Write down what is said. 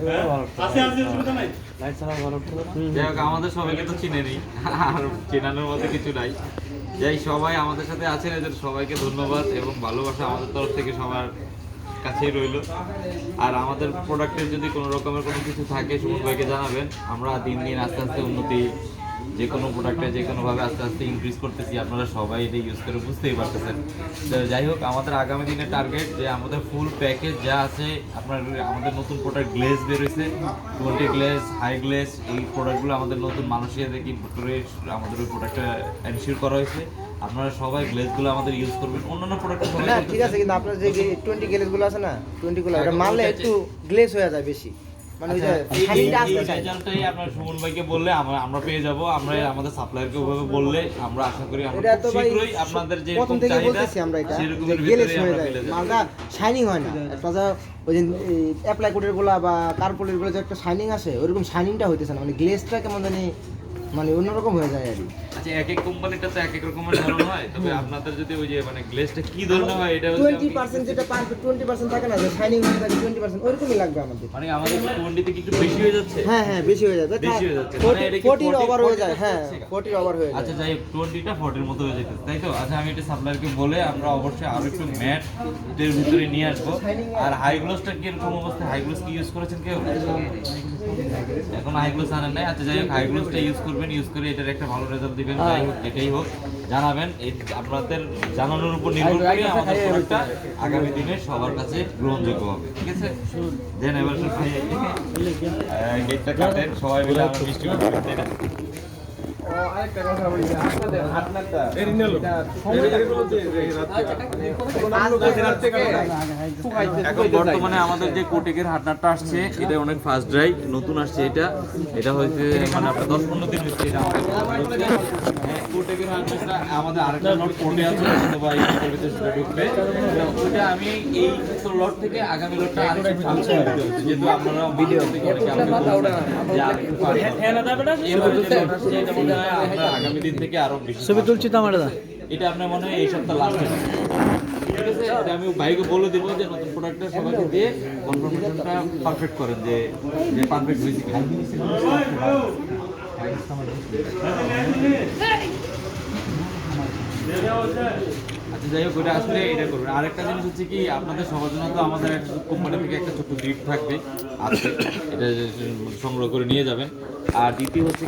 যাই হোক, আমাদের সবাইকে তো চিনে নেই, আর চেনানোর মতো কিছু নাই। যাই সবাই আমাদের সাথে আছেন, এদের সবাইকে ধন্যবাদ এবং ভালোবাসা আমাদের তরফ থেকে সবার কাছেই রইল। আর আমাদের প্রোডাক্টের যদি কোনো রকমের কোনো কিছু থাকে সুমন ভাইকে জানাবেন। আমরা দিন দিন আস্তে আস্তে উন্নতি, যে কোনো প্রোডাক্টে যে কোনোভাবে আস্তে আস্তে ইনক্রিজ করতেছি, আপনারা সবাই এটা ইউজ করে বুঝতেই পারতেছেন। তো যাই হোক, আমাদের আগামী দিনের টার্গেট যে আমাদের ফুল প্যাকেজ যা আছে, আপনার আমাদের নতুন প্রোডাক্ট গ্লেজ বেরোয়েছে, 20 গ্লেজ, হাই গ্লেজ, এই প্রোডাক্টগুলো আমাদের নতুন মানুষের দেখি করে আমাদের ওই প্রোডাক্টটা এনশিওর করা হয়েছে। আপনারা সবাই গ্লেজগুলো আমাদের ইউজ করবেন। অন্যান্য প্রোডাক্ট না ঠিক আছে, কিন্তু আপনার যে 20 গ্লেজগুলো আছে না, 20 গুলো এটা মারলে একটু গ্লেজ হয়ে যায় বেশি, মানে ওই যে শাইনিংটা আসতে চায়। রেজাল্টটাই আপনার সুমন ভাইকে বললে আমরা পেয়ে যাব। আমরা আমাদের সাপ্লায়ারকে ওইভাবে বললে আমরা আশা করি আমরা এটা তো ভাই শীঘ্রই আপনাদের যে প্রথম থেকে বলতেছি আমরা, এটা সেরকমের গ্লেজ ভিতরে হয়ে আমরা যায়, পেয়ে যাব। মালটা শাইনিং হয় না। তাছাড়া ওই যে অ্যাপ্লাই কোডের গুলা বা কার্পোলের গুলো যে একটা শাইনিং আসে, ওইরকম শাইনিংটা হইতেছে না, মানে গ্লেজটা কেমন জানি মানে অন্যরকম হয়ে যায় আর কি। আচ্ছা, এক এক কোম্পানিটা তো এক এক রকমের ধরন হয়, তবে আপনাদের যদি ওই যে মানে গ্লেজটা কি ধরনের হয় এটা হচ্ছে 20% যেটা পারফেক্ট 20% থাকে না, যে শাইনিং হয়ে থাকে 20%, ওইরকমই লাগবে আমাদের। মানে আমাদের কোয়ান্টিটি কি একটু বেশি হয়ে যাচ্ছে? হ্যাঁ হ্যাঁ, বেশি হয়ে যাবে, বেশি হয়ে যাচ্ছে। 40 ওভার হয়ে যায়। হ্যাঁ 40 ওভার হয়ে যায়। আচ্ছা যাই হোক, 20টা 40-র মতো হয়ে যেতেছে, তাই তো? আচ্ছা, আমি এটা সাপ্লায়ারকে বলে আমরা অবশ্যই আরো একটু ম্যাট এর ভিতরে নিয়ে আসবো। আর হাই গ্লোসটা কি এরকম অবস্থা? হাই গ্লোস কি ইউজ করেছেন কেউ? এখন হাই গ্লোস আনেন নাই? আচ্ছা যাই হোক, হাই গ্লোসটা ইউজ করবেন, ইউজ করে এটার একটা ভালো রেজাল্ট দিবেন। যাই হোক, এটাই হোক, জানাবেন। এই আপনাদের জানানোর উপর নির্ভর করে আমাদের প্রোডাক্টটা আগামী দিনে সবার কাছে গ্রহণযোগ্য হবে। ঠিক আছে? দেন এবার গেটটা কাটেন, সবাই মিলে আমরা মিষ্টি মুখ করি, তাই না? এখন বর্তমানে আমাদের যে কোটেকের হার্ডনারটা আসছে, এটা অনেক ফাস্ট ড্রাই, নতুন আসছে। এটা হয়েছে মানে আপনার 10-15 দিন হচ্ছে এটা আমাদের কোটেকের হার্ডনারটা। আমাদের আরেকটা লট কোটে আছে, হয়তো বা এই লটের ভিতরে সেটা ঢুকবে। ওইটা আমি এই লট থেকে আগামী লটটা আরেকটু ভালো করে দিতে হচ্ছে, যেহেতু আপনারা ভিডিও থেকে অনেকে আমাকে বলছেন যে আমরা আগামী দিন থেকে আরো বেশি ছবি তুলছি তো আমরা। এটা আপনার মনে হয় এই সপ্তাহ লাস্টে, ঠিক আছে? এটা আমি ভাইকে বলে দিব যে নতুন প্রোডাক্টটা সবাইকে দিয়ে কনফার্মেশনটা পারফেক্ট করেন, যে পারফেক্ট হয়েছে। আচ্ছা যাই হোক, ওটা আসলে এটা করবেন। আরেকটা জিনিস হচ্ছে কি, আপনাদের সবার জন্য তো আমাদের একটা কোম্পানি থেকে একটা ছোট্ট গিফট থাকবে, আছে, এটা সংগ্রহ করে নিয়ে যাবেন। আর দ্বিতীয় হচ্ছে